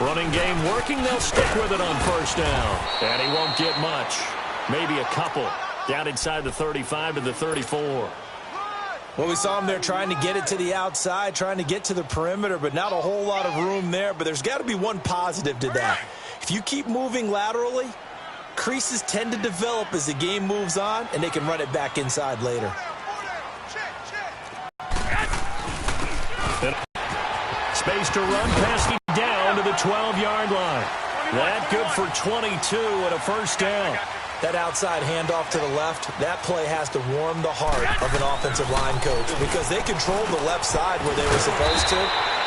Running game working. They'll stick with it on first down. And he won't get much. Maybe a couple. Down inside the 35 to the 34. Well, we saw him there trying to get it to the outside, trying to get to the perimeter, but not a whole lot of room there. But there's got to be one positive to that. If you keep moving laterally, creases tend to develop as the game moves on, and they can run it back inside later. Space to run, passing down to the 12-yard line. That good for 22 and a first down. That outside handoff to the left, that play has to warm the heart of an offensive line coach because they controlled the left side where they were supposed to.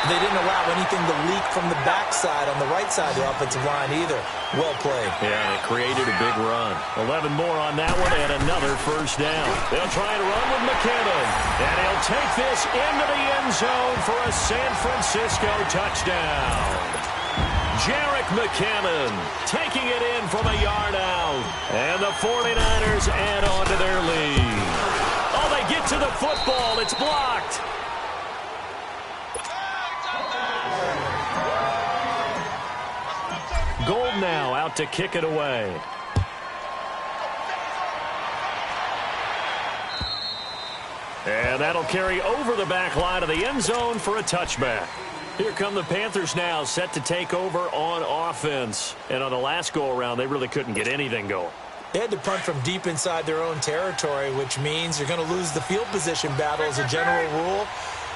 They didn't allow anything to leak from the backside on the right side of the offensive line either. Well played. Yeah, and it created a big run. 11 more on that one and another first down. They'll try to run with McKinnon. And he'll take this into the end zone for a San Francisco touchdown. Jerick McKinnon taking it in from a yard out. And the 49ers add on to their lead. Oh, they get to the football. It's blocked. Gold now out to kick it away. And that'll carry over the back line of the end zone for a touchback. Here come the Panthers now, set to take over on offense. And on the last go-around, they really couldn't get anything going. They had to punt from deep inside their own territory, which means you're going to lose the field position battle as a general rule.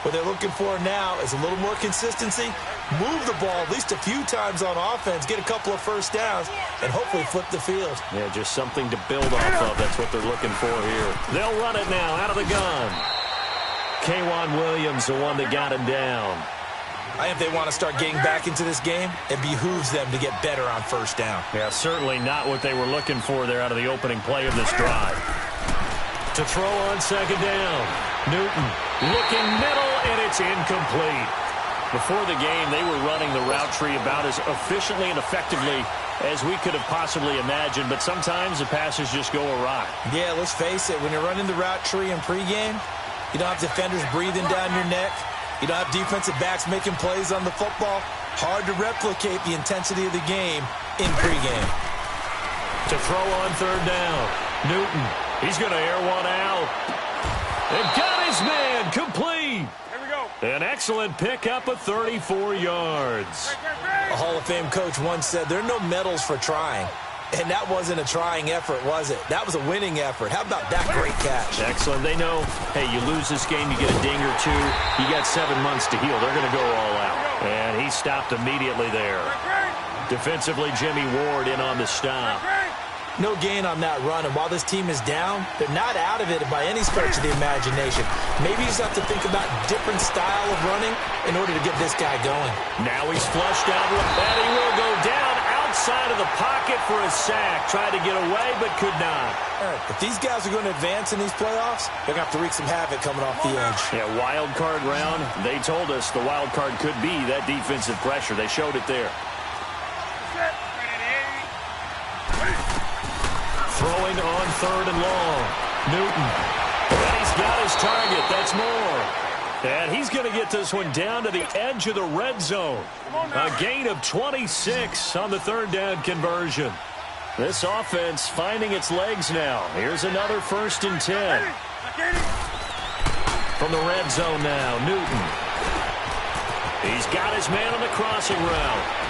What they're looking for now is a little more consistency, move the ball at least a few times on offense, get a couple of first downs, and hopefully flip the field. Yeah, just something to build off of. That's what they're looking for here. They'll run it now out of the gun. K'Wan Williams, the one that got him down. I think if they want to start getting back into this game, it behooves them to get better on first down. Yeah, certainly not what they were looking for there out of the opening play of this drive. To throw on second down. Newton looking middle, and it's incomplete. Before the game, they were running the route tree about as efficiently and effectively as we could have possibly imagined, but sometimes the passes just go awry. Yeah, let's face it. When you're running the route tree in pregame, you don't have defenders breathing down your neck. You don't have defensive backs making plays on the football. Hard to replicate the intensity of the game in pregame. To throw on third down. Newton, he's going to air one out. And got his man complete. Here we go. An excellent pickup of 34 yards. A Hall of Fame coach once said there are no medals for trying. And that wasn't a trying effort, was it? That was a winning effort. How about that great catch? Excellent. They know, hey, you lose this game, you get a ding or two. You got 7 months to heal. They're going to go all out. And he stopped immediately there. Defensively, Jimmy Ward in on the stop. No gain on that run, and while this team is down, they're not out of it by any stretch of the imagination. Maybe you just have to think about a different style of running in order to get this guy going. Now he's flushed out, and he will go down outside of the pocket for a sack. Tried to get away, but could not. If these guys are going to advance in these playoffs, they're going to have to wreak some havoc coming off the edge. Yeah, wild card round. They told us the wild card could be that defensive pressure. They showed it there. Throwing on third and long. Newton. And he's got his target. That's more. And he's going to get this one down to the edge of the red zone. A gain of 26 on the third down conversion. This offense finding its legs now. Here's another 1st and 10. From the red zone now, Newton. He's got his man on the crossing route.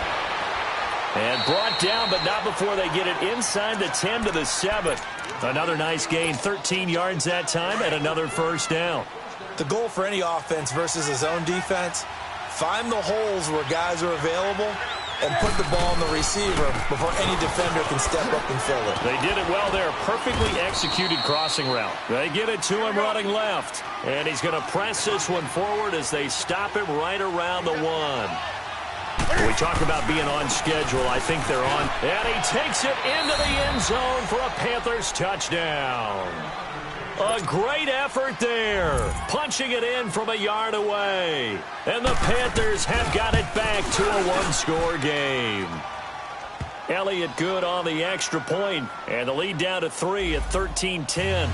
And brought down, but not before they get it inside the 10 to the 7. Another nice gain, 13 yards that time, and another first down. The goal for any offense versus a zone defense, find the holes where guys are available and put the ball in the receiver before any defender can step up and fill it. They did it well there. Perfectly executed crossing route. They get it to him running left. And he's going to press this one forward as they stop him right around the 1. We talk about being on schedule. I think they're on. And he takes it into the end zone for a Panthers touchdown. A great effort there. Punching it in from a yard away. And the Panthers have got it back to a one-score game. Elliott good on the extra point. And the lead down to 3 at 13-10.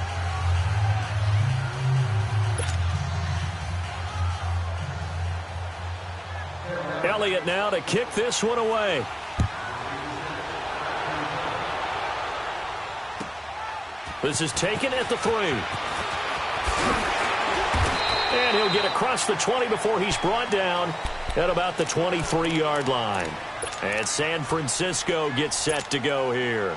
Elliott now to kick this one away. This is taken at the 3. And he'll get across the 20 before he's brought down at about the 23-yard line. And San Francisco gets set to go here.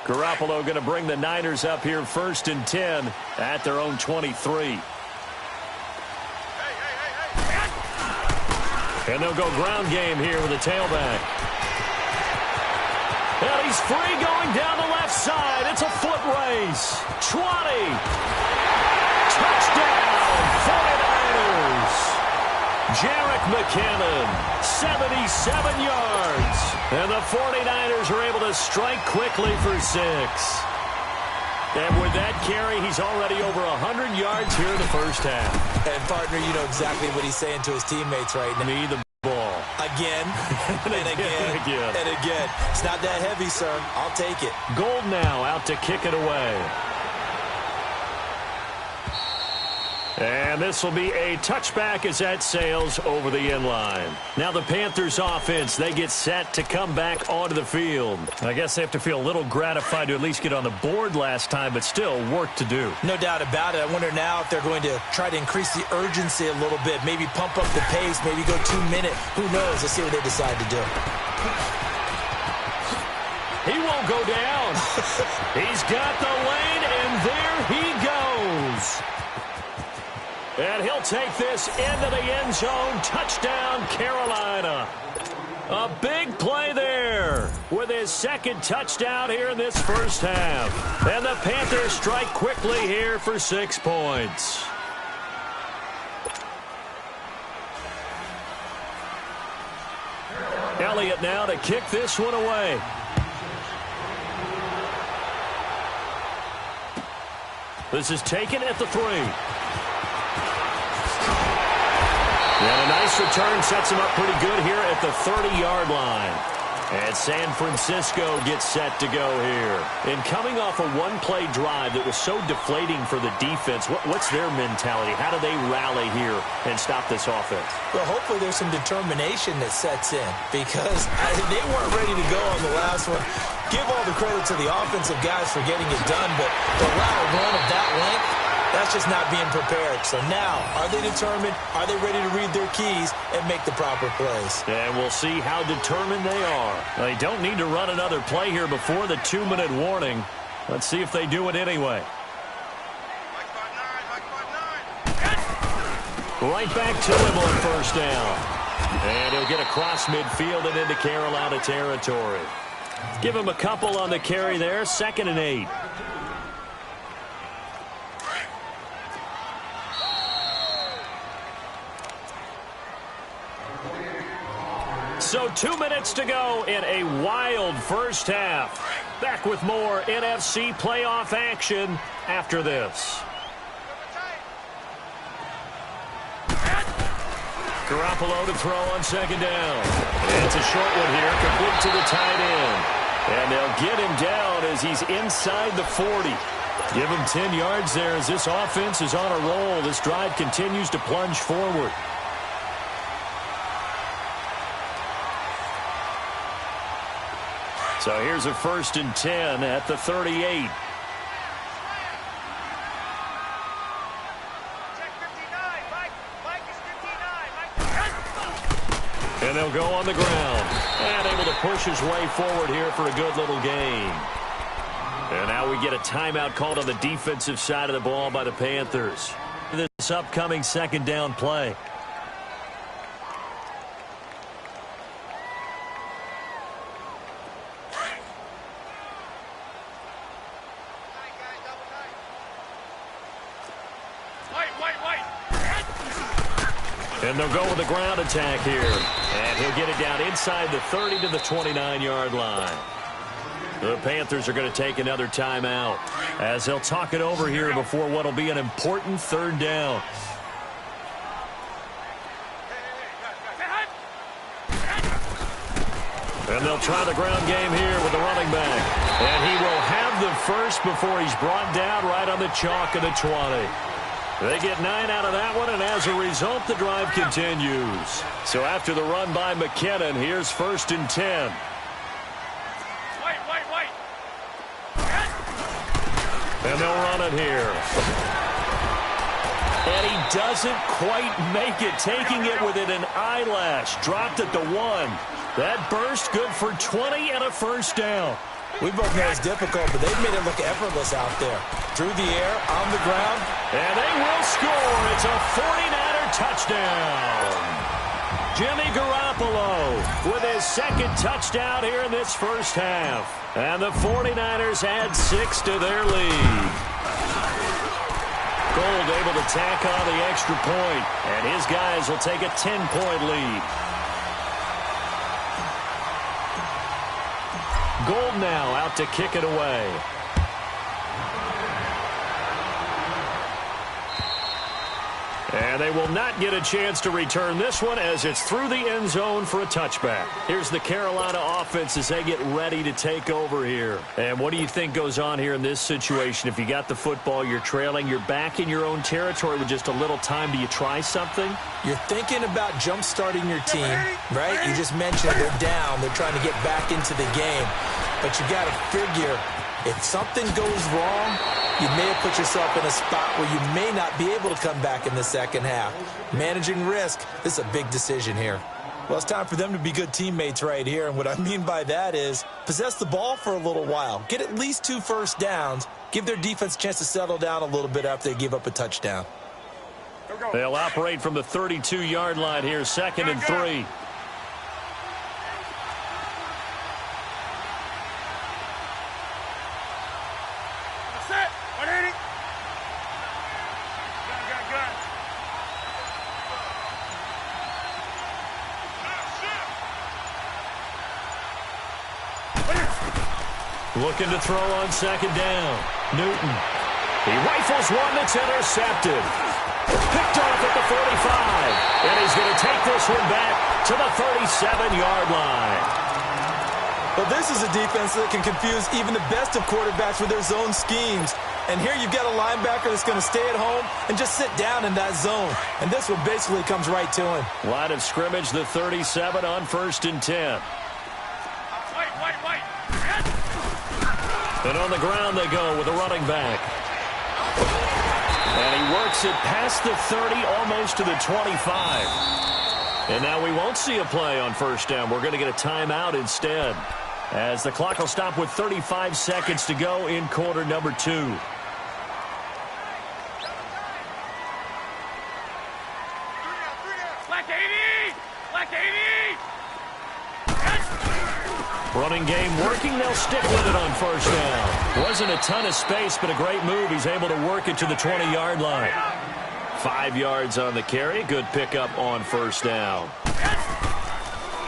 Garoppolo going to bring the Niners up here 1st and 10 at their own 23. And they'll go ground game here with a tailback. And he's free going down the left side. It's a foot race. 20. Touchdown, 49ers. Jerick McKinnon, 77 yards. And the 49ers are able to strike quickly for 6. And with that carry, he's already over 100 yards here in the first half. And, partner, you know exactly what he's saying to his teammates right now. Me the ball. Again, and again, and again. It's not that heavy, sir. I'll take it. Gold now out to kick it away. And this will be a touchback as that sails over the end line. Now the Panthers offense, they get set to come back onto the field. I guess they have to feel a little gratified to at least get on the board last time, but still work to do. No doubt about it. I wonder now if they're going to try to increase the urgency a little bit, maybe pump up the pace, maybe go 2-minute. Who knows? Let's see what they decide to do. He won't go down. He's got the lane, and there he goes. And he'll take this into the end zone. Touchdown, Carolina. A big play there with his second touchdown here in this first half. And the Panthers strike quickly here for 6 points. Elliott now to kick this one away. This is taken at the 3. And a nice return sets him up pretty good here at the 30-yard line. And San Francisco gets set to go here. And coming off a one-play drive that was so deflating for the defense, what's their mentality? How do they rally here and stop this offense? Well, hopefully there's some determination that sets in because they weren't ready to go on the last one. Give all the credit to the offensive guys for getting it done, but to allow a run of that length, that's just not being prepared. So now, are they determined? Are they ready to read their keys and make the proper plays? And we'll see how determined they are. They don't need to run another play here before the 2-minute warning. Let's see if they do it anyway. Right back to him on first down. And he'll get across midfield and into Carolina territory. Give him a couple on the carry there. 2nd and 8. So 2 minutes to go in a wild first half. Back with more NFC playoff action after this. Garoppolo to throw on 2nd down. And it's a short one here, complete to the tight end. And they'll get him down as he's inside the 40. Give him 10 yards there as this offense is on a roll. This drive continues to plunge forward. So here's a 1st and 10 at the 38. And they'll go on the ground. And able to push his way forward here for a good little gain. And now we get a timeout called on the defensive side of the ball by the Panthers. This upcoming 2nd down play. And they'll go with the ground attack here. And he'll get it down inside the 30 to the 29-yard line. The Panthers are going to take another timeout as they'll talk it over here before what will be an important 3rd down. And they'll try the ground game here with the running back. And he will have the first before he's brought down right on the chalk of the 20. They get 9 out of that one, and as a result, the drive continues. So after the run by McKinnon, here's 1st and 10. And they'll run it here. And he doesn't quite make it, taking it within an eyelash. Dropped at the 1. That burst good for 20 and a first down. We both know it's difficult, but they've made it look effortless out there. Through the air, on the ground. And they will score. It's a 49er touchdown. Jimmy Garoppolo with his second touchdown here in this first half. And the 49ers add 6 to their lead. Gold able to tack on the extra point, and his guys will take a 10-point lead. Gold now out to kick it away. And they will not get a chance to return this one as it's through the end zone for a touchback. Here's the Carolina offense as they get ready to take over here. And what do you think goes on here in this situation? If you got the football, you're trailing, you're back in your own territory with just a little time. Do you try something? You're thinking about jump-starting your team, right? You just mentioned they're down. They're trying to get back into the game. But you got to figure, if something goes wrong, you may have put yourself in a spot where you may not be able to come back in the second half. Managing risk, this is a big decision here. Well, it's time for them to be good teammates right here. And what I mean by that is possess the ball for a little while. Get at least 2 first downs. Give their defense a chance to settle down a little bit after they give up a touchdown. They'll operate from the 32-yard line here, 2nd and 3. Looking to throw on 2nd down. Newton. He rifles one that's intercepted. Picked off at the 45. And he's going to take this one back to the 37-yard line. Well, this is a defense that can confuse even the best of quarterbacks with their zone schemes. And here you've got a linebacker that's going to stay at home and just sit down in that zone. And this one basically comes right to him. Line of scrimmage, the 37 on 1st and 10. And on the ground they go with a running back. And he works it past the 30, almost to the 25. And now we won't see a play on 1st down. We're going to get a timeout instead, as the clock will stop with 35 seconds to go in quarter number 2. Running game working. They'll stick with it on 1st down. Wasn't a ton of space, but a great move. He's able to work it to the 20-yard line. 5 yards on the carry. Good pickup on 1st down.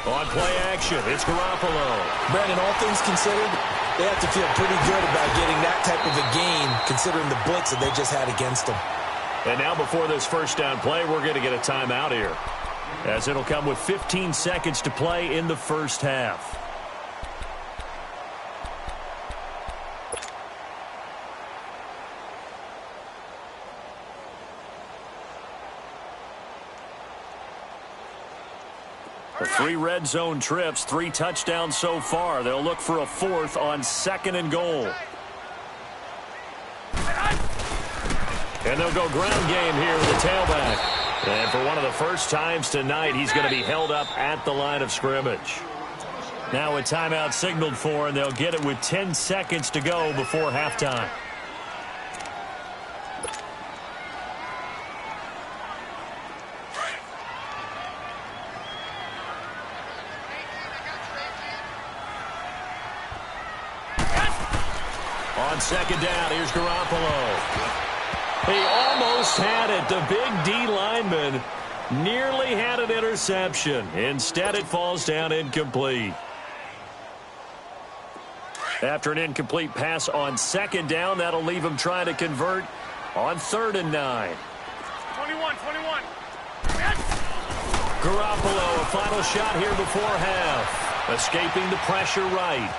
On play action, it's Garoppolo. Brandon, all things considered, they have to feel pretty good about getting that type of a gain, considering the blitz that they just had against them. And now before this 1st down play, we're going to get a timeout here, as it'll come with 15 seconds to play in the first half. The 3 red zone trips, 3 touchdowns so far. They'll look for a 4th on 2nd and goal. And they'll go ground game here with the tailback. And for one of the first times tonight, he's going to be held up at the line of scrimmage. Now a timeout signaled for, and they'll get it with 10 seconds to go before halftime. On 2nd down, here's Garoppolo. He almost had it. The big D lineman nearly had an interception. Instead, it falls down incomplete. After an incomplete pass on 2nd down, that'll leave him trying to convert on 3rd and 9. 21. Garoppolo, a final shot here before half. Escaping the pressure right.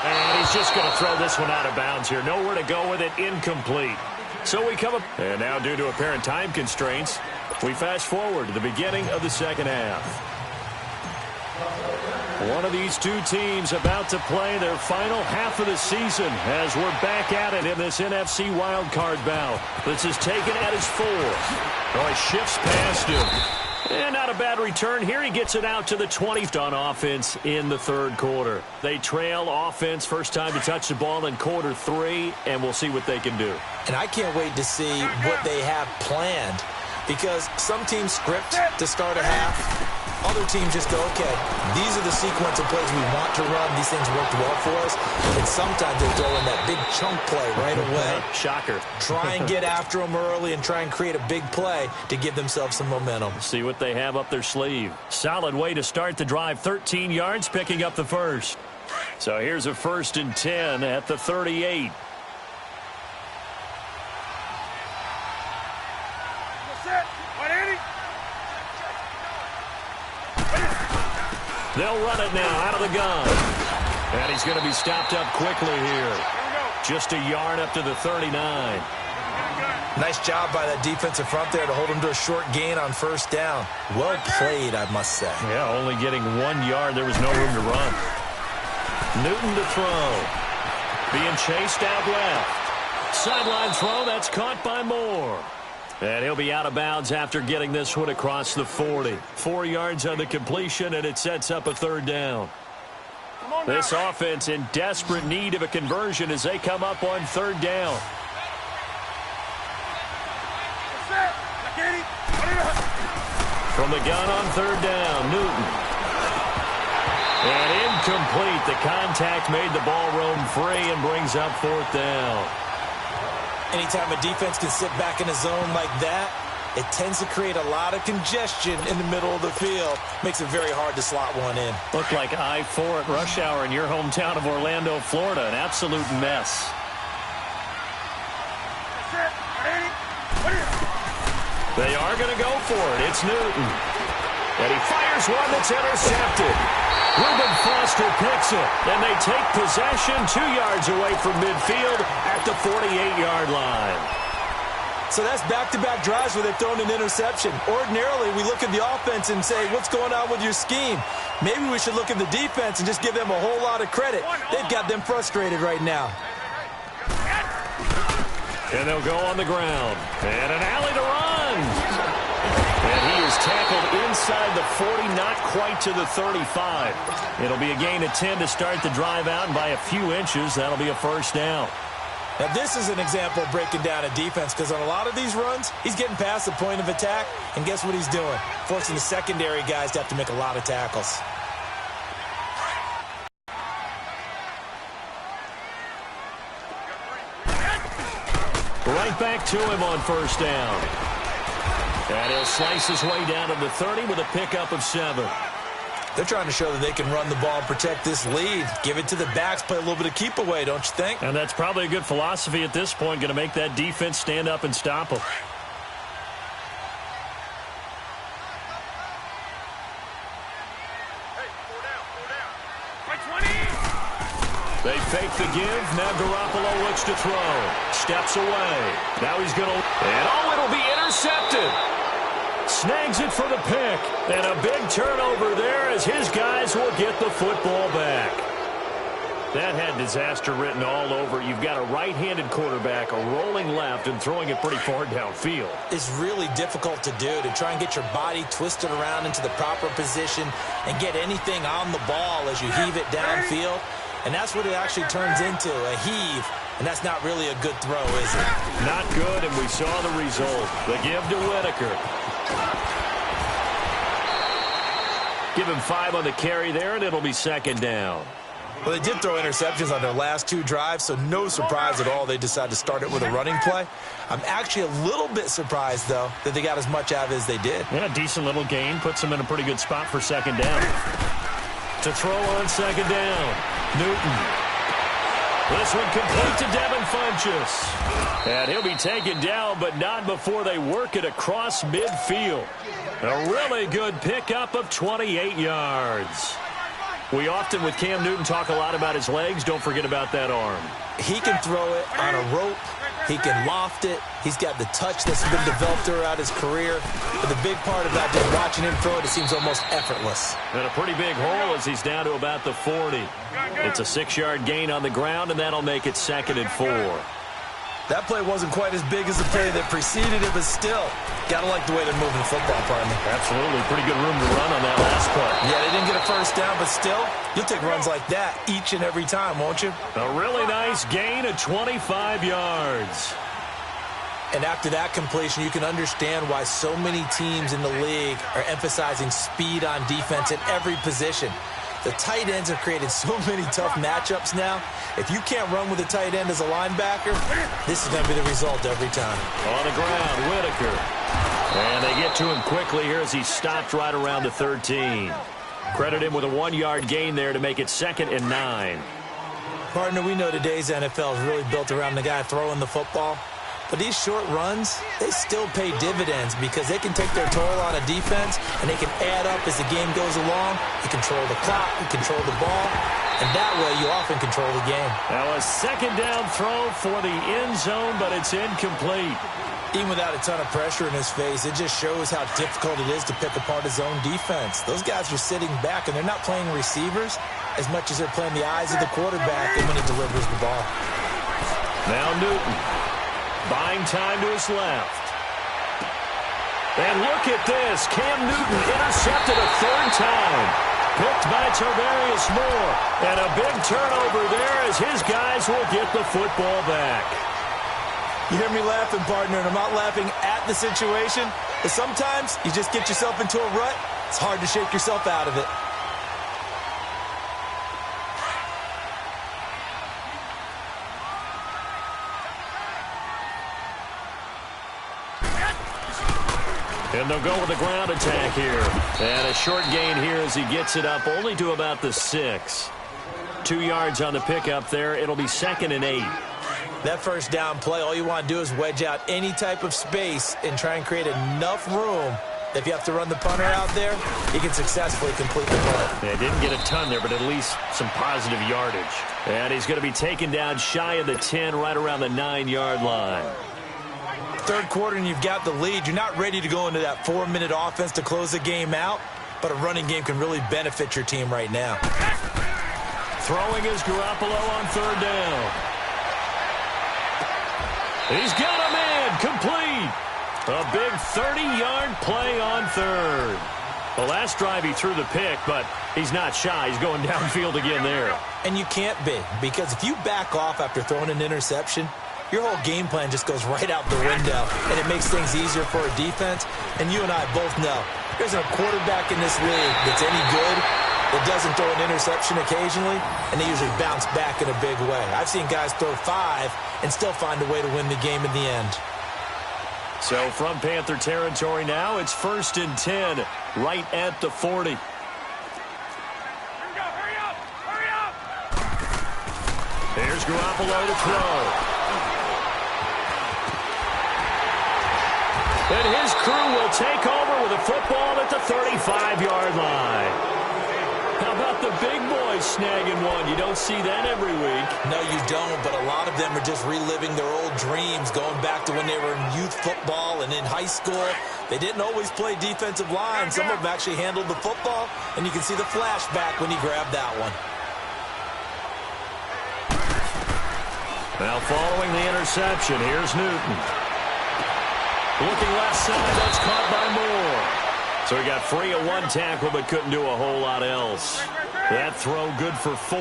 And he's just going to throw this one out of bounds here. Nowhere to go with it. Incomplete. So we come up. And now due to apparent time constraints, we fast forward to the beginning of the second half. One of these two teams about to play their final half of the season as we're back at it in this NFC wildcard bout. This is taken at his fourth. Oh, he shifts past him. And not a bad return here. He gets it out to the 20th on offense in the third quarter. They trail offense first time to touch the ball in quarter three, and we'll see what they can do. And I can't wait to see what they have planned, because some teams script to start a half. Other teams just go, okay, these are the sequence of plays we want to run. These things worked well for us. And sometimes they throw in that big chunk play right away. Shocker. Try and get after them early and try and create a big play to give themselves some momentum. See what they have up their sleeve. Solid way to start the drive. 13 yards, picking up the first. So here's a 1st and 10 at the 38. They'll run it now out of the gun. And he's going to be stopped up quickly here. Just a yard up to the 39. Nice job by that defensive front there to hold him to a short gain on first down. Well played, I must say. Yeah, only getting 1 yard. There was no room to run. Newton to throw. Being chased out left. Sideline throw, that's caught by Moore. And he'll be out of bounds after getting this one across the 40. 4 yards on the completion, and it sets up a third down. This offense in desperate need of a conversion as they come up on third down. From the gun on third down, Newton. And incomplete. The contact made the ball roam free and brings up fourth down. Anytime a defense can sit back in a zone like that, it tends to create a lot of congestion in the middle of the field. Makes it very hard to slot one in. Looked like I-4 at rush hour in your hometown of Orlando, Florida. An absolute mess. They are going to go for it. It's Newton. And he fires one that's intercepted. Reuben Foster picks it, and they take possession 2 yards away from midfield at the 48-yard line. So that's back-to-back drives where they've thrown an interception. Ordinarily, we look at the offense and say, what's going on with your scheme? Maybe we should look at the defense and just give them a whole lot of credit. They've got them frustrated right now. And they'll go on the ground. And an alley to run. And he is tackled inside the 40, not quite to the 35. It'll be a gain of 10 to start the drive out, and by a few inches, that'll be a first down. Now, this is an example of breaking down a defense, because on a lot of these runs, he's getting past the point of attack, and guess what he's doing? Forcing the secondary guys to have to make a lot of tackles. Right back to him on first down. And he'll slice his way down to the 30 with a pickup of 7. They're trying to show that they can run the ball and protect this lead. Give it to the backs, play a little bit of keep away, don't you think? And that's probably a good philosophy at this point, going to make that defense stand up and stop them. They fake the give. Now Garoppolo looks to throw. Steps away. Now he's going to... And oh, it'll be intercepted. Snags it for the pick. And a big turnover there as his guys will get the football back. That had disaster written all over. You've got a right-handed quarterback, a rolling left, and throwing it pretty far downfield. It's really difficult to do, to try and get your body twisted around into the proper position and get anything on the ball as you heave it downfield. And that's what it actually turns into, a heave. And that's not really a good throw, is it? Not good, and we saw the result. The give to Whitaker. Give him 5 on the carry there, and it'll be second down. Well, they did throw interceptions on their last 2 drives, so no surprise at all they decided to start it with a running play. I'm actually a little bit surprised, though, that they got as much out of it as they did. Yeah, decent little gain. Puts them in a pretty good spot for second down. To throw on second down, Newton. This one complete to Devin Funchess. And he'll be taken down, but not before they work it across midfield. A really good pickup of 28 yards. We often, with Cam Newton, talk a lot about his legs. Don't forget about that arm. He can throw it on a rope. He can loft it. He's got the touch that's been developed throughout his career. But the big part about just watching him throw it seems almost effortless. And a pretty big hole as he's down to about the 40. It's a 6-yard gain on the ground, and that'll make it 2nd and 4. That play wasn't quite as big as the play that preceded it, but still, got to like the way they're moving the football, partner. Absolutely. Pretty good room to run on that last play. Yeah, they didn't get a first down, but still, you'll take runs like that each and every time, won't you? A really nice gain of 25 yards. And after that completion, you can understand why so many teams in the league are emphasizing speed on defense at every position. The tight ends have created so many tough matchups now. If you can't run with a tight end as a linebacker, this is going to be the result every time. On the ground, Whitaker. And they get to him quickly here as he stopped right around the 13. Credit him with a 1-yard gain there to make it 2nd and 9. Partner, we know today's NFL is really built around the guy throwing the football. But these short runs, they still pay dividends because they can take their toll on a defense and they can add up as the game goes along. You control the clock, you control the ball, and that way you often control the game. Now a 2nd down throw for the end zone, but it's incomplete. Even without a ton of pressure in his face, it just shows how difficult it is to pick apart his own defense. Those guys are sitting back, and they're not playing receivers as much as they're playing the eyes of the quarterback and when he delivers the ball. Now Newton. Buying time to his left. And look at this. Cam Newton intercepted a 3rd time. Picked by Tarvarius Moore. And a big turnover there as his guys will get the football back. You hear me laughing, partner, and I'm not laughing at the situation. But sometimes you just get yourself into a rut. It's hard to shake yourself out of it. And they'll go with the ground attack here. And a short gain here as he gets it up only to about the 6. 2 yards on the pickup there. It'll be 2nd and 8. That first down play, all you want to do is wedge out any type of space and try and create enough room that if you have to run the punter out there, he can successfully complete the punt. They didn't get a ton there, but at least some positive yardage. And he's going to be taken down shy of the 10, right around the 9-yard line. Third quarter and you've got the lead. You're not ready to go into that 4-minute offense to close the game out, but a running game can really benefit your team right now. Throwing is Garoppolo on 3rd down. He's got a man complete. A big 30-yard play on 3rd. The last drive he threw the pick, but he's not shy. He's going downfield again there. And you can't be, because if you back off after throwing an interception, your whole game plan just goes right out the window, and it makes things easier for a defense. And you and I both know there's a quarterback in this league that's any good that doesn't throw an interception occasionally, and they usually bounce back in a big way. I've seen guys throw 5 and still find a way to win the game in the end. So from Panther territory now, it's 1st and 10, right at the 40. Here's Garoppolo to throw. And his crew will take over with a football at the 35-yard line. How about the big boys snagging one? You don't see that every week. No, you don't, but a lot of them are just reliving their old dreams, going back to when they were in youth football and in high school. They didn't always play defensive line. Some of them actually handled the football, and you can see the flashback when he grabbed that one. Now following the interception, here's Newton. Looking left side, that's caught by Moore. So he got free of 1 tackle, but couldn't do a whole lot else. That throw good for 4.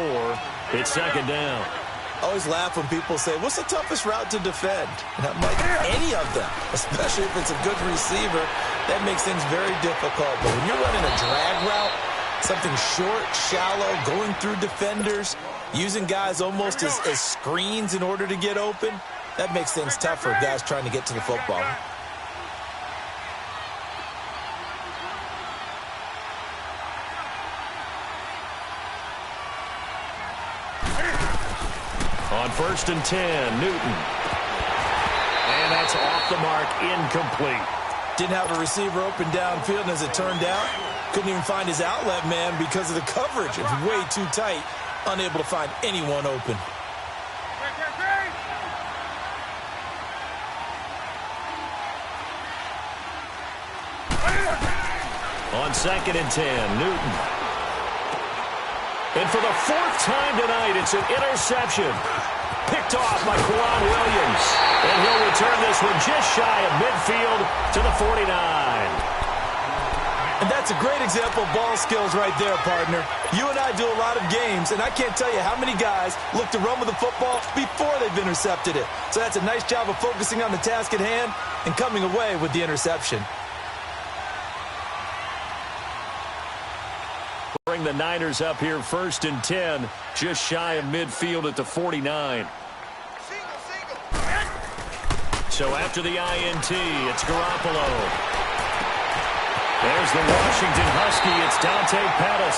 It's 2nd down. I always laugh when people say, what's the toughest route to defend? And I'm like, any of them, especially if it's a good receiver. That makes things very difficult. But when you're running a drag route, something short, shallow, going through defenders, using guys almost as screens in order to get open, that makes things tough for guys trying to get to the football. On 1st and 10, Newton. And that's off the mark, incomplete. Didn't have a receiver open downfield, and as it turned out, Couldn't even find his outlet man because of the coverage. It was way too tight, unable to find anyone open. On 2nd and 10, Newton. And for the 4th time tonight, it's an interception. Picked off by Quan Williams. And he'll return this one just shy of midfield to the 49. And that's a great example of ball skills right there, partner. You and I do a lot of games, and I can't tell you how many guys look to run with the football before they've intercepted it. So that's a nice job of focusing on the task at hand and coming away with the interception. Bring the Niners up here 1st and 10, just shy of midfield at the 49. So after the INT, it's Garoppolo. There's the Washington Husky. It's Dante Pettis.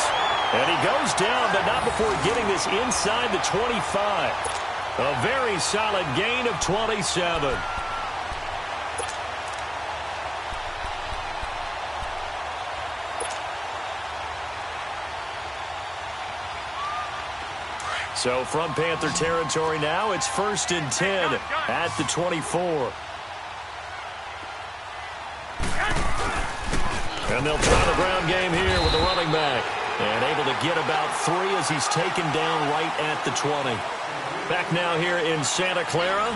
And he goes down, but not before getting this inside the 25. A very solid gain of 27. So from Panther territory now, it's 1st and 10 at the 24. And they'll try the ground game here with the running back. And able to get about 3 as he's taken down right at the 20. Back now here in Santa Clara.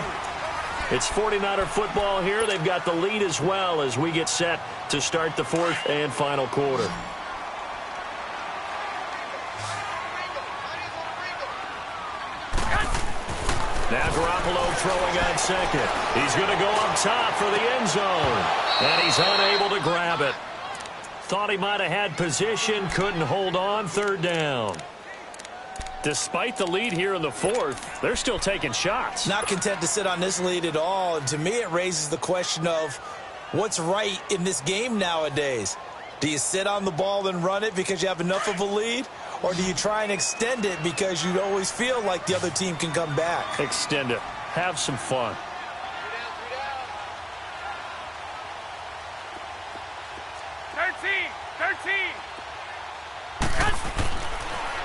It's 49er football here. They've got the lead as well as we get set to start the 4th and final quarter. Now Garoppolo throwing on 2nd. He's going to go up top for the end zone. And he's unable to grab it. Thought he might have had position, couldn't hold on, 3rd down. Despite the lead here in the 4th, they're still taking shots. Not content to sit on this lead at all. And to me, it raises the question of what's right in this game nowadays. Do you sit on the ball and run it because you have enough of a lead? Or do you try and extend it because you always feel like the other team can come back? Extend it. Have some fun.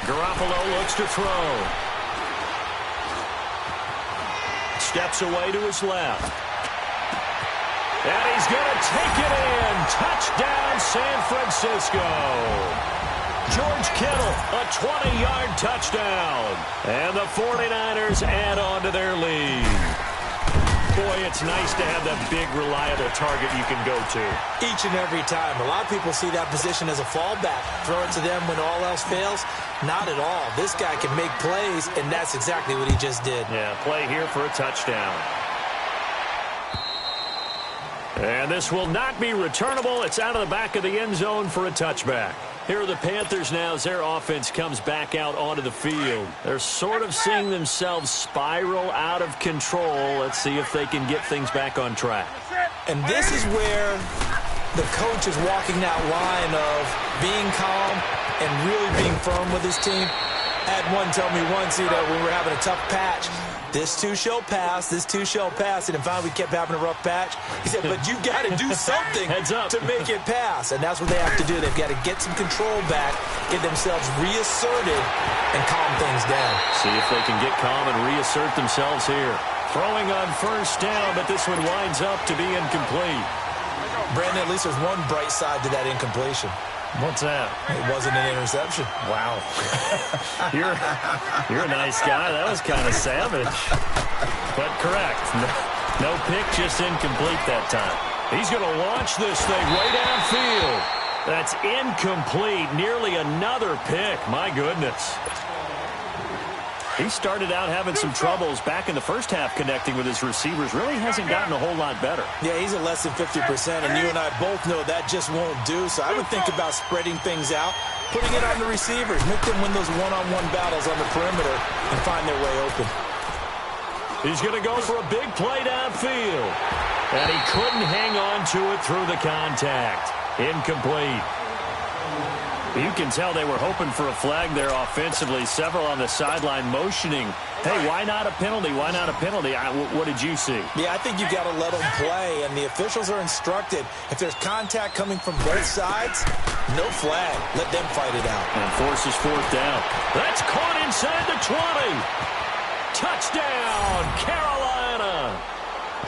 Garoppolo looks to throw. Steps away to his left. And he's going to take it in. Touchdown, San Francisco. George Kittle, a 20-yard touchdown. And the 49ers add on to their lead. Boy, it's nice to have that big, reliable target you can go to. Each and every time. A lot of people see that position as a fallback. Throw it to them when all else fails. Not at all. This guy can make plays, and that's exactly what he just did. Yeah, play here for a touchdown. And this will not be returnable. It's out of the back of the end zone for a touchback. Here are the Panthers now as their offense comes back out onto the field. They're sort of seeing themselves spiral out of control. Let's see if they can get things back on track. And this is where the coach is walking that line of being calm and really being firm with his team. I had one tell me once, when we were having a tough patch, this too shall pass, this too shall pass. And finally we kept having a rough patch. He said, but you got to do something to make it pass. And that's what they have to do. They've got to get some control back, get themselves reasserted, and calm things down. See if they can get calm and reassert themselves here. Throwing on 1st down, but this one winds up to be incomplete. Brandon, at least there's one bright side to that incompletion. What's that? It wasn't an interception. Wow. You're a nice guy. That was kind of savage. But correct. No pick, just incomplete that time. He's going to launch this thing way downfield. That's incomplete. Nearly another pick. My goodness. He started out having some troubles back in the first half connecting with his receivers. Really hasn't gotten a whole lot better. Yeah, he's at less than 50%, and you and I both know that just won't do. So I would think about spreading things out, putting it on the receivers, make them win those one-on-one battles on the perimeter and find their way open. He's going to go for a big play downfield. And he couldn't hang on to it through the contact. Incomplete. You can tell they were hoping for a flag there offensively. Several on the sideline motioning, hey, why not a penalty? Why not a penalty? What did you see? Yeah, I think you've got to let them play, and the officials are instructed, if there's contact coming from both sides, no flag. Let them fight it out. And forces fourth down. That's caught inside the 20. Touchdown, Carolina.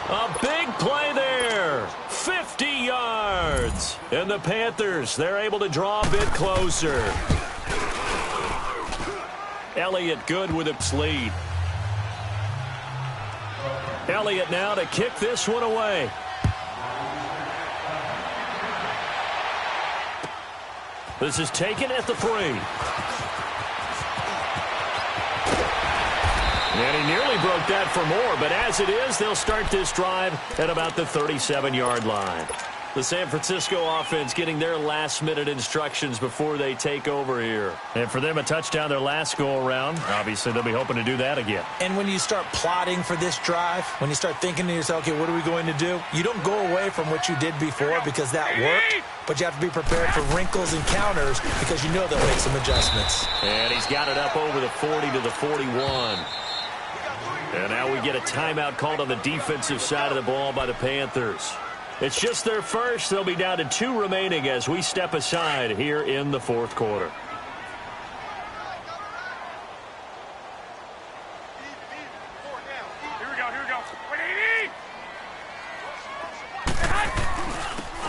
A big play there. 50 yards. And the Panthers, they're able to draw a bit closer. Elliott good with its lead. Elliott now to kick this one away. This is taken at the 3. And he nearly broke that for more, but as it is, they'll start this drive at about the 37-yard line. The San Francisco offense getting their last-minute instructions before they take over here. And for them, a touchdown their last go-around. Obviously, they'll be hoping to do that again. And when you start plotting for this drive, when you start thinking to yourself, okay, what are we going to do? You don't go away from what you did before because that worked, but you have to be prepared for wrinkles and counters because you know they'll make some adjustments. And he's got it up over the 40 to the 41. And now we get a timeout called on the defensive side of the ball by the Panthers. It's just their first. They'll be down to 2 remaining as we step aside here in the fourth quarter.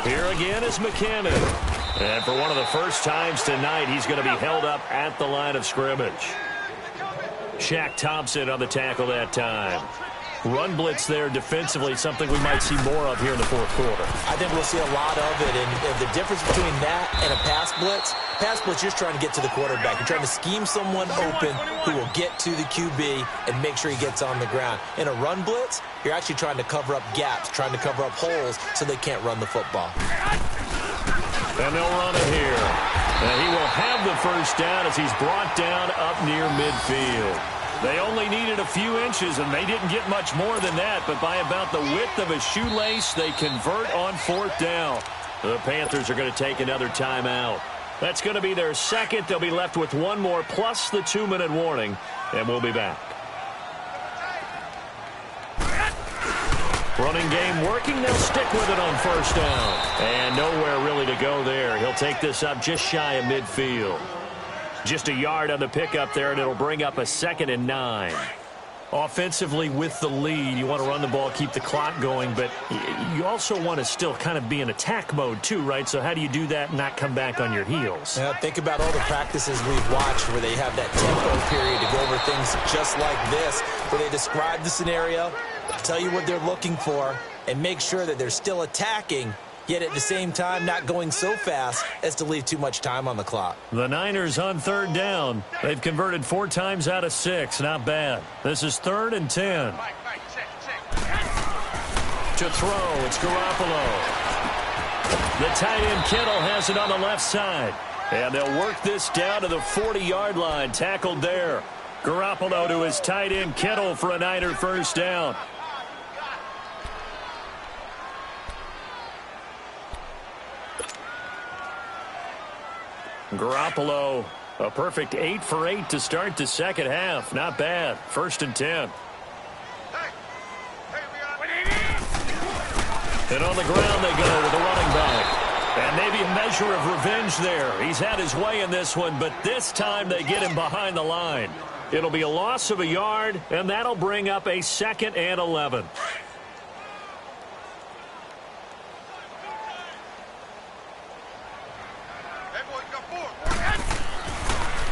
Here again is McKinnon. And for one of the first times tonight, he's going to be held up at the line of scrimmage. Shaq Thompson on the tackle that time. Run blitz there defensively, something we might see more of here in the fourth quarter. I think we'll see a lot of it, and the difference between that and a pass blitz, you're just trying to get to the quarterback. You're trying to scheme someone open who will get to the QB and make sure he gets on the ground. In a run blitz, you're actually trying to cover up gaps, trying to cover up holes so they can't run the football. And they'll run it here. And he will have the first down as he's brought down up near midfield. They only needed a few inches, and they didn't get much more than that, but by about the width of a shoelace, they convert on fourth down. The Panthers are going to take another timeout. That's going to be their second. They'll be left with one more plus the 2-minute warning, and we'll be back. Running game working. They'll stick with it on first down. And nowhere really to go there. He'll take this up just shy of midfield. Just a yard on the pickup there, and it'll bring up a 2nd and 9. Offensively with the lead, you want to run the ball, keep the clock going, but you also want to still kind of be in attack mode too, right? So how do you do that and not come back on your heels? Yeah, think about all the practices we've watched where they have that tempo period to go over things just like this, where they describe the scenario, tell you what they're looking for, and make sure that they're still attacking, yet at the same time not going so fast as to leave too much time on the clock. The Niners on third down. They've converted 4 times out of 6. Not bad. This is 3rd and 10. To throw, it's Garoppolo. The tight end Kittle has it on the left side. And they'll work this down to the 40-yard line. Tackled there. Garoppolo to his tight end Kittle for a Niner first down. Garoppolo, a perfect 8 for 8 to start the second half. Not bad. 1st and 10. And on the ground they go with the running back. And maybe a measure of revenge there. He's had his way in this one, but this time they get him behind the line. It'll be a loss of a yard, and that'll bring up a 2nd and 11.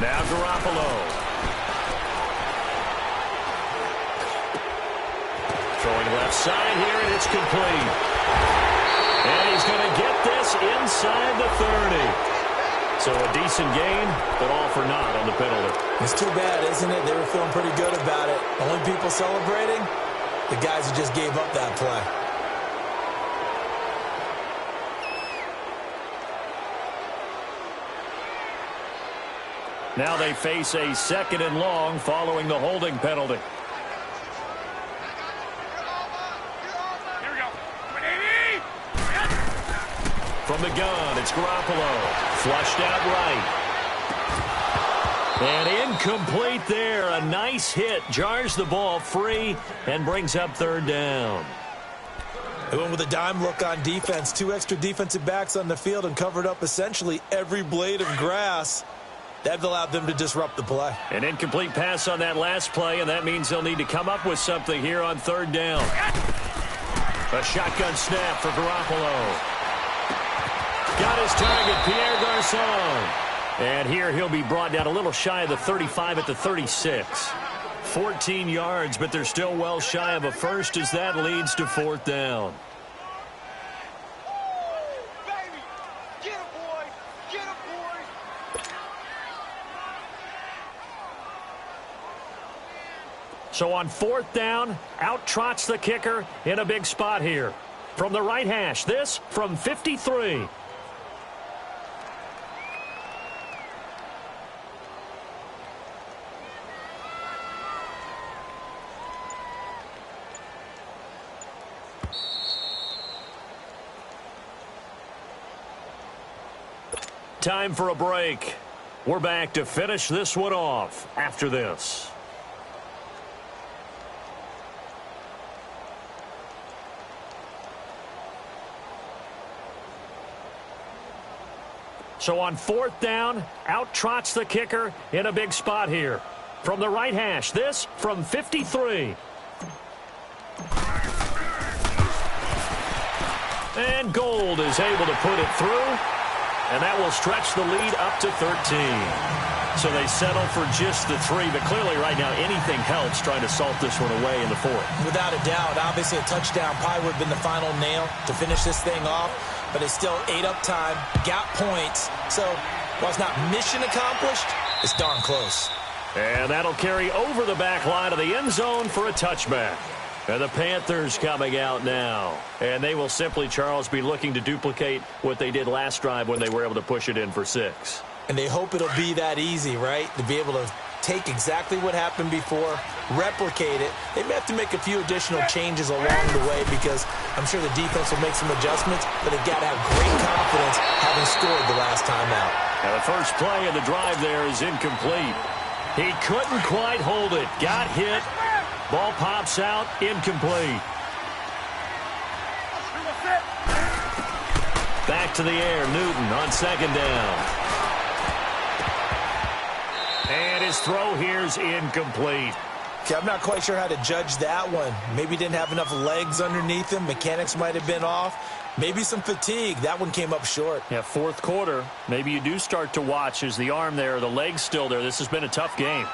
Now Garoppolo. Throwing left side here, and it's complete. And he's going to get this inside the 30. So a decent gain, but all for naught on the penalty. It's too bad, isn't it? They were feeling pretty good about it. Only people celebrating, the guys who just gave up that play. Now they face a 2nd and long following the holding penalty. From From the gun, it's Garoppolo. Flushed out right. And incomplete there. A nice hit. Jars the ball free and brings up third down. They went with a dime look on defense. 2 extra defensive backs on the field and covered up essentially every blade of grass. That allowed them to disrupt the play. An incomplete pass on that last play, and that means they'll need to come up with something here on third down. A shotgun snap for Garoppolo. Got his target, Pierre Garçon. And here he'll be brought down a little shy of the 35 at the 36. 14 yards, but they're still well shy of a first as that leads to fourth down. So on fourth down, out trots the kicker in a big spot here. From the right hash, this from 53. Time for a break. We're back to finish this one off after this. So on fourth down, out trots the kicker in a big spot here. From the right hash, this from 53. And Gold is able to put it through. And that will stretch the lead up to 13. So they settle for just the 3. But clearly right now anything helps trying to salt this one away in the fourth. Without a doubt. Obviously a touchdown probably would have been the final nail to finish this thing off. But it's still ate up time, got points. So while it's not mission accomplished, it's darn close. And that'll carry over the back line of the end zone for a touchback. And the Panthers coming out now. And they will simply, Charles, be looking to duplicate what they did last drive when they were able to push it in for 6. And they hope it'll be that easy, right? To be able to take exactly what happened before, replicate it. They may have to make a few additional changes along the way because I'm sure the defense will make some adjustments, but they've got to have great confidence having scored the last time out. Now the first play of the drive there is incomplete. He couldn't quite hold it. Got hit. Ball pops out, incomplete. Back to the air, Newton on second down. And his throw here's incomplete. Okay, I'm not quite sure how to judge that one. Maybe didn't have enough legs underneath him. Mechanics might have been off. Maybe some fatigue. That one came up short. Yeah, fourth quarter. Maybe you do start to watch. Is the arm there, the leg's still there? This has been a tough game.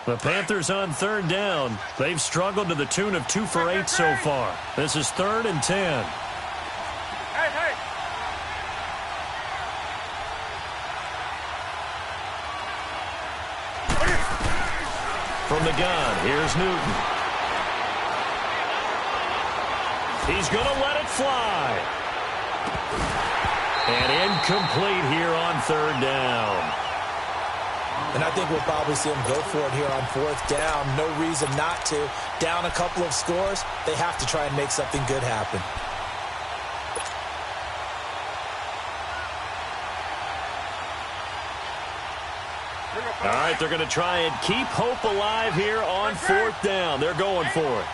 The Panthers on third down. They've struggled to the tune of 2 for 8 so far. This is 3rd and 10. From the gun, here's Newton. He's going to let it fly. And incomplete here on third down. And I think we'll probably see them go for it here on fourth down. No reason not to. Down a couple of scores, they have to try and make something good happen. All right, they're going to try and keep hope alive here on fourth down. They're going for it.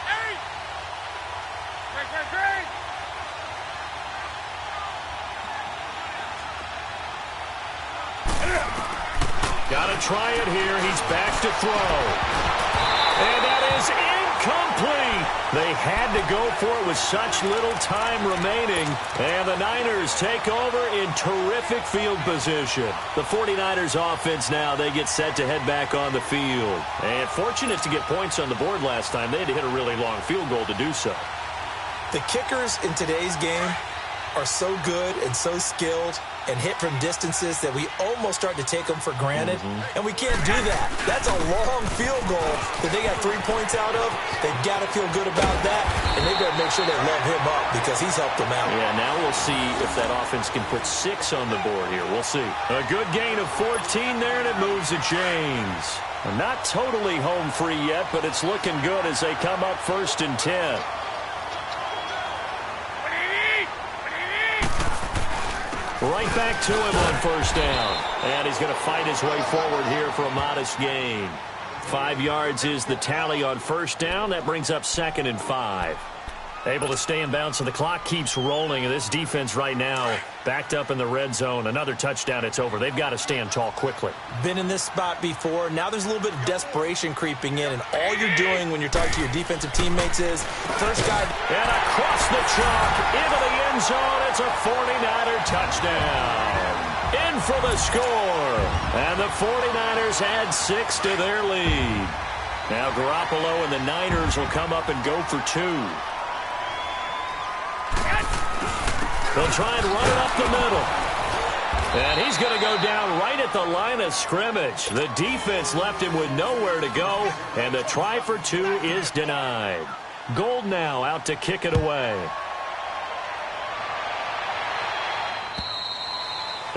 Got to try it here. He's back to throw. And that is incomplete. They had to go for it with such little time remaining. And the Niners take over in terrific field position. The 49ers offense now, they get set to head back on the field. And fortunate to get points on the board last time. They had to hit a really long field goal to do so. The kickers in today's game are so good and so skilled and hit from distances that we almost start to take them for granted. And we can't do that. That's a long field goal that they got 3 points out of. They've got to feel good about that, and they better make sure they love him up because he's helped them out. Yeah, now we'll see if that offense can put 6 on the board here. We'll see. A good gain of 14 there, and it moves the chains. Not totally home free yet, but it's looking good as they come up 1st and 10. Right back to him on first down. And he's going to fight his way forward here for a modest gain. 5 yards is the tally on first down. That brings up 2nd and 5. Able to stay in bounds, so the clock keeps rolling. And this defense right now backed up in the red zone. Another touchdown, it's over. They've got to stand tall quickly. Been in this spot before. Now there's a little bit of desperation creeping in. And all you're doing when you're talking to your defensive teammates is first guy. And across the chalk into the end zone. It's a 49er touchdown. In for the score. And the 49ers add 6 to their lead. Now Garoppolo and the Niners will come up and go for 2. They'll try and run it up the middle. And he's going to go down right at the line of scrimmage. The defense left him with nowhere to go, and the try for 2 is denied. Gold now out to kick it away.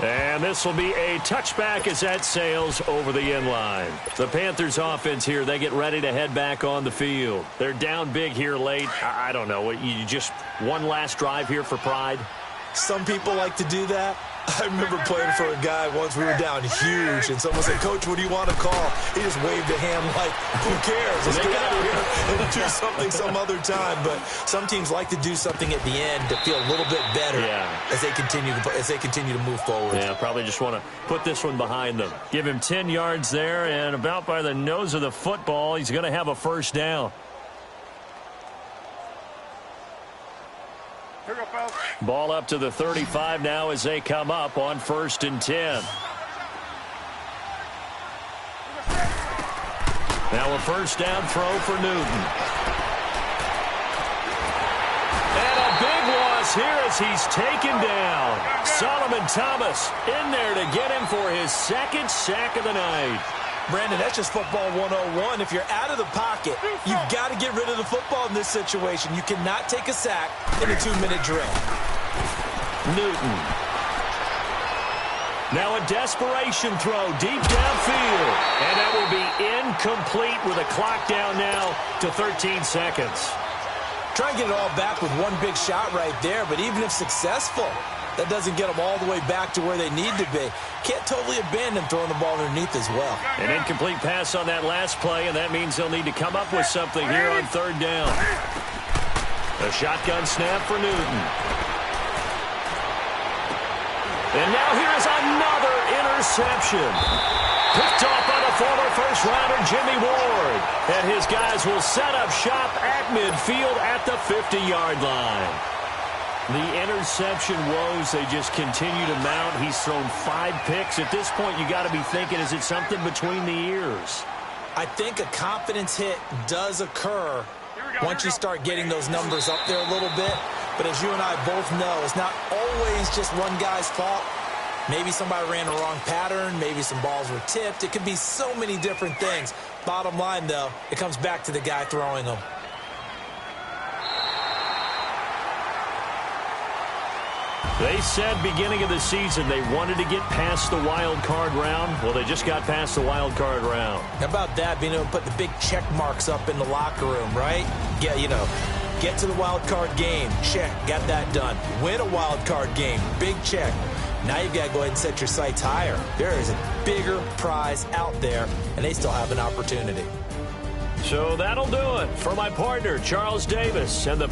And this will be a touchback as that sails over the end line. The Panthers offense here, they get ready to head back on the field. They're down big here late. I don't know. You just one last drive here for pride? Some people like to do that. I remember playing for a guy once. We were down huge, and someone said, "Coach, what do you want to call?" He just waved a hand like, who cares? Let's get out of here and do something some other time. But some teams like to do something at the end to feel a little bit better as they continue to move forward. Yeah, probably just want to put this one behind them. Give him 10 yards there, and about by the nose of the football, he's going to have a first down. Ball up to the 35 now as they come up on 1st and 10. Now a first down throw for Newton. And a big loss here as he's taken down. Solomon Thomas in there to get him for his 2nd sack of the night. Brandon, that's just football 101. If you're out of the pocket, you've got to get rid of the football in this situation. You cannot take a sack in a 2-minute drill. Newton. Now a desperation throw deep downfield. And that will be incomplete with a clock down now to 13 seconds. Try and get it all back with one big shot right there, but even if successful, that doesn't get them all the way back to where they need to be. Can't totally abandon throwing the ball underneath as well. An incomplete pass on that last play, and that means they'll need to come up with something here on 3rd down. A shotgun snap for Newton. And now here's another interception. Picked off by the former first-rounder Jimmy Ward. And his guys will set up shop at midfield at the 50-yard line. The interception woes, they just continue to mount. He's thrown 5 picks. At this point, you got to be thinking, is it something between the ears? I think a confidence hit does occur once you start getting those numbers up there a little bit. But as you and I both know, it's not always just one guy's fault. Maybe somebody ran the wrong pattern. Maybe some balls were tipped. It could be so many different things. Bottom line, though, it comes back to the guy throwing them. They said beginning of the season they wanted to get past the wild card round. Well, they just got past the wild card round. How about that, being able to put the big check marks up in the locker room, right? Yeah, get to the wild card game. Check, got that done. Win a wild card game. Big check. Now you've got to go ahead and set your sights higher. There is a bigger prize out there, and they still have an opportunity. So that'll do it for my partner, Charles Davis, and the